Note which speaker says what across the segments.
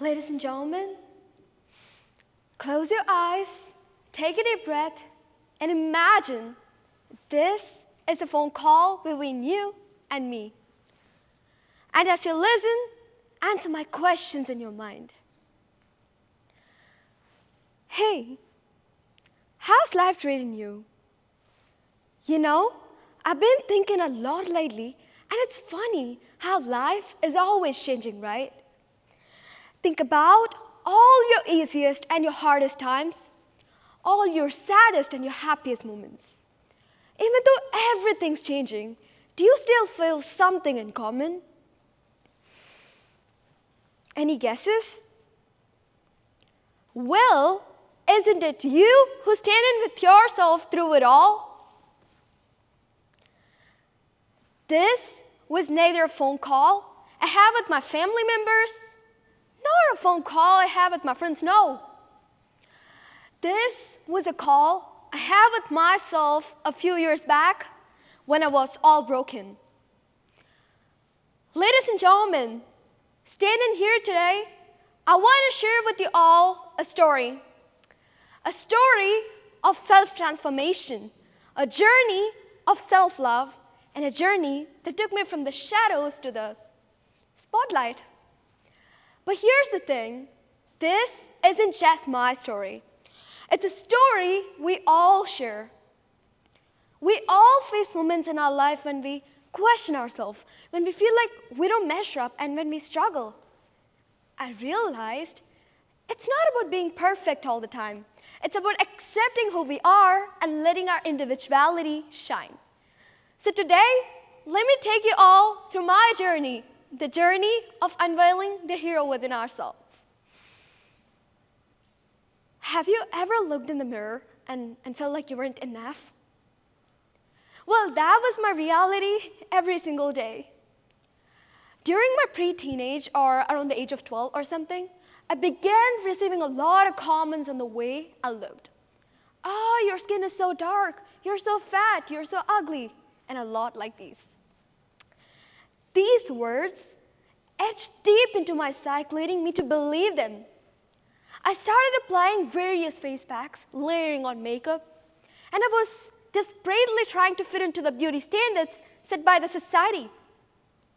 Speaker 1: Ladies and gentlemen, close your eyes, take a deep breath, and imagine this is a phone call between you and me. And as you listen, answer my questions in your mind. Hey, how's life treating you? You know, I've been thinking a lot lately, and it's funny how life is always changing, right? Think about all your easiest and your hardest times, all your saddest and your happiest moments. Even though everything's changing, do you still feel something in common? Any guesses? Well, isn't it you who's standing with yourself through it all? This was neither a phone call I had with my family members, nor a phone call I had with my friends, no. This was a call I had with myself a few years back when I was all broken. Ladies and gentlemen, standing here today, I want to share with you all a story of self-transformation, a journey of self-love, and a journey that took me from the shadows to the spotlight. But here's the thing, this isn't just my story. It's a story we all share. We all face moments in our life when we question ourselves, when we feel like we don't measure up, and when we struggle. I realized it's not about being perfect all the time. It's about accepting who we are and letting our individuality shine. So today, let me take you all through my journey, the journey of unveiling the hero within ourselves. Have you ever looked in the mirror and felt like you weren't enough? Well, that was my reality every single day. During my pre-teenage or around the age of 12 or something, I began receiving a lot of comments on the way I looked. Oh, your skin is so dark, you're so fat, you're so ugly, and a lot like these. These words etched deep into my psyche, leading me to believe them. I started applying various face packs, layering on makeup, and I was desperately trying to fit into the beauty standards set by the society.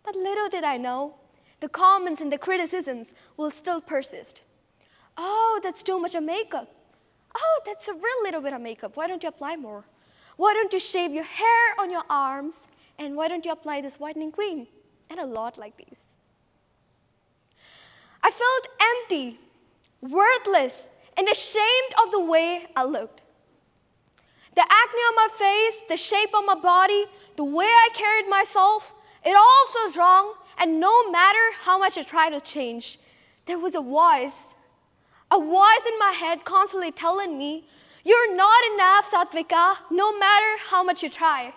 Speaker 1: But little did I know, the comments and the criticisms will still persist. Oh, that's too much of makeup. Oh, that's a real little bit of makeup. Why don't you apply more? Why don't you shave your hair on your arms? And why don't you apply this whitening cream? And a lot like these. I felt empty, worthless, and ashamed of the way I looked. The acne on my face, the shape of my body, the way I carried myself, it all felt wrong, and no matter how much I tried to change, there was a voice in my head constantly telling me, "You're not enough, Sathvika, no matter how much you try."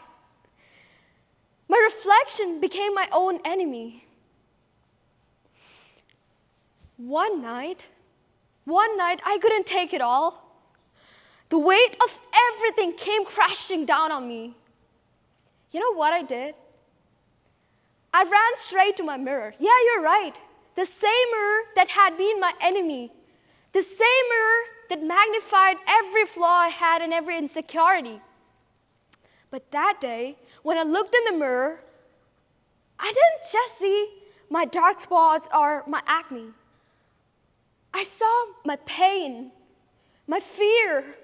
Speaker 1: My reflection became my own enemy. One night, I couldn't take it all. The weight of everything came crashing down on me. You know what I did? I ran straight to my mirror. Yeah, you're right. The same mirror that had been my enemy. The same mirror that magnified every flaw I had and every insecurity. But that day, when I looked in the mirror, I didn't just see my dark spots or my acne. I saw my pain, my fear,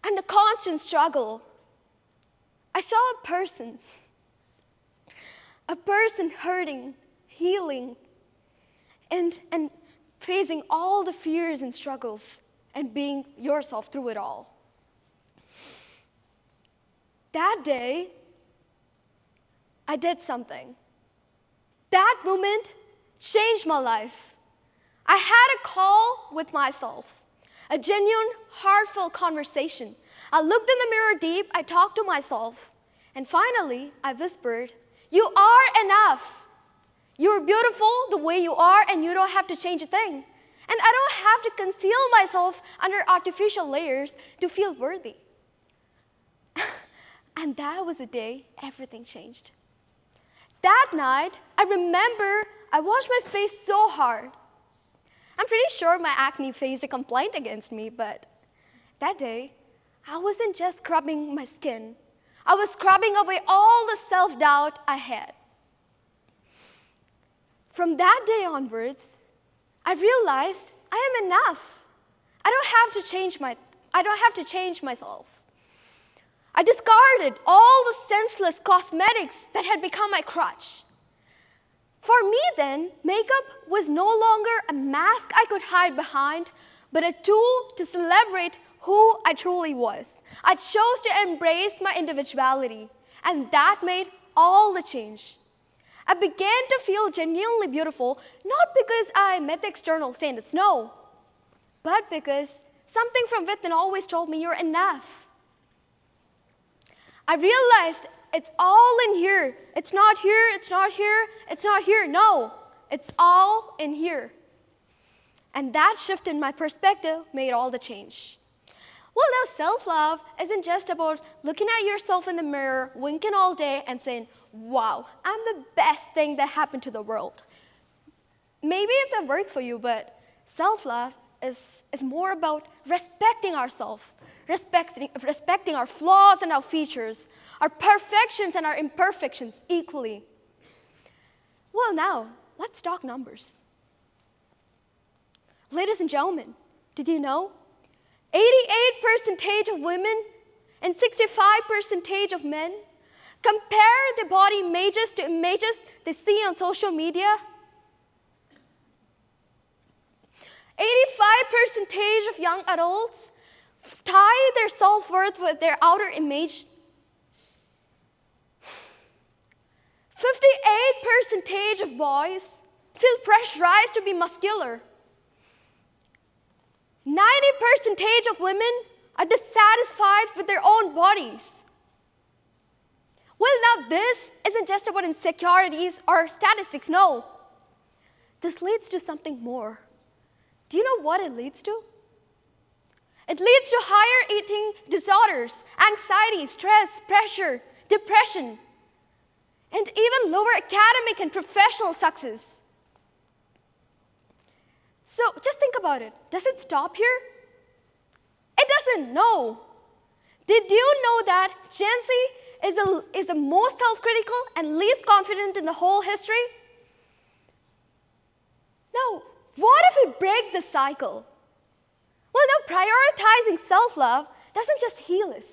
Speaker 1: and the constant struggle. I saw a person hurting, healing, and facing all the fears and struggles and being yourself through it all. That day, I did something. That moment changed my life. I had a call with myself, a genuine, heartfelt conversation. I looked in the mirror deep, I talked to myself, and finally, I whispered, "You are enough. You're beautiful the way you are, and you don't have to change a thing. And I don't have to conceal myself under artificial layers to feel worthy." And that was the day everything changed. That night, I remember I washed my face so hard. I'm pretty sure my acne faced a complaint against me, but that day, I wasn't just scrubbing my skin. I was scrubbing away all the self-doubt I had. From that day onwards, I realized I am enough. I don't have to change myself. I discarded all the senseless cosmetics that had become my crutch. For me then, makeup was no longer a mask I could hide behind, but a tool to celebrate who I truly was. I chose to embrace my individuality, and that made all the change. I began to feel genuinely beautiful, not because I met the external standards, no, but because something from within always told me you're enough. I realized it's all in here. It's not here, it's not here, it's not here. No, it's all in here. And that shift in my perspective made all the change. Well, now self-love isn't just about looking at yourself in the mirror, winking all day and saying, wow, I'm the best thing that happened to the world. Maybe if that works for you, but self-love is more about respecting ourselves, respecting our flaws and our features, our perfections and our imperfections equally. Well, now, let's talk numbers. Ladies and gentlemen, did you know 88% of women and 65% of men compare their body images to images they see on social media? 85% of young adults tie their self-worth with their outer image. 58% of boys feel pressurized to be muscular. 90% of women are dissatisfied with their own bodies. Well, now this isn't just about insecurities or statistics, no. This leads to something more. Do you know what it leads to? It leads to higher eating disorders, anxiety, stress, pressure, depression, and even lower academic and professional success. So just think about it. Does it stop here? It doesn't, no. Did you know that Gen Z is the most self-critical and least confident in the whole history? Now, what if we break this cycle? Well, now prioritizing self-love doesn't just heal us.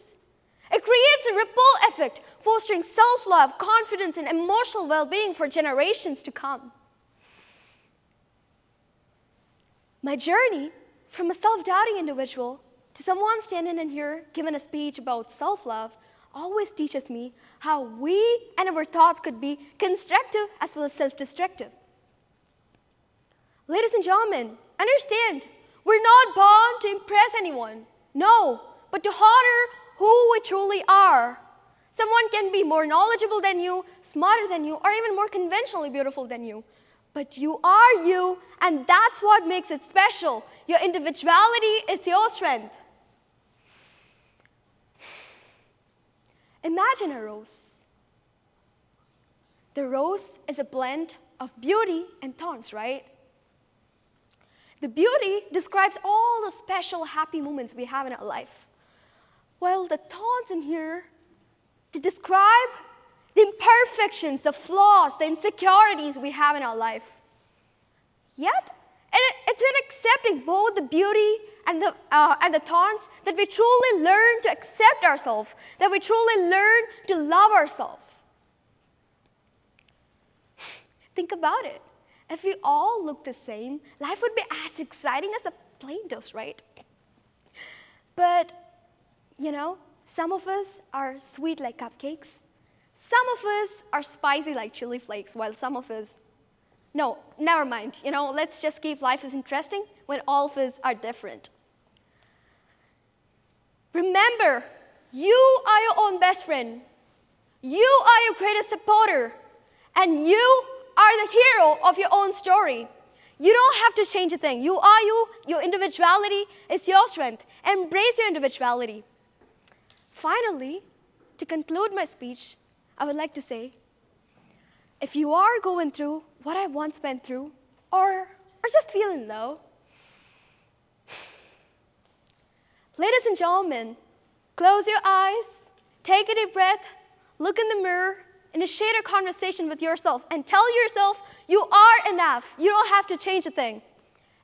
Speaker 1: It creates a ripple effect, fostering self-love, confidence, and emotional well-being for generations to come. My journey from a self-doubting individual to someone standing in here giving a speech about self-love always teaches me how we and our thoughts could be constructive as well as self-destructive. Ladies and gentlemen, understand, we're not born to impress anyone. No, but to honor who we truly are. Someone can be more knowledgeable than you, smarter than you, or even more conventionally beautiful than you. But you are you, and that's what makes it special. Your individuality is your strength. Imagine a rose. The rose is a blend of beauty and thorns, right? The beauty describes all the special, happy moments we have in our life. Well, the thorns in here, they describe the imperfections, the flaws, the insecurities we have in our life. Yet, it's in accepting both the beauty and the thorns that we truly learn to accept ourselves, that we truly learn to love ourselves. Think about it. If we all look the same, life would be as exciting as a plane does, right? But, you know, some of us are sweet like cupcakes. Some of us are spicy like chili flakes, while some of us, no, never mind. You know, let's just keep life as interesting when all of us are different. Remember, you are your own best friend. You are your greatest supporter. And you are the hero of your own story. You don't have to change a thing. You are you. Your individuality is your strength. Embrace your individuality. Finally, to conclude my speech, I would like to say, if you are going through what I once went through, or just feeling low, Ladies and gentlemen, close your eyes, take a deep breath, look in the mirror, initiate a conversation with yourself, and tell yourself you are enough. You don't have to change a thing.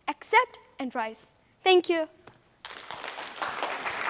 Speaker 1: Accept and rise. Thank you.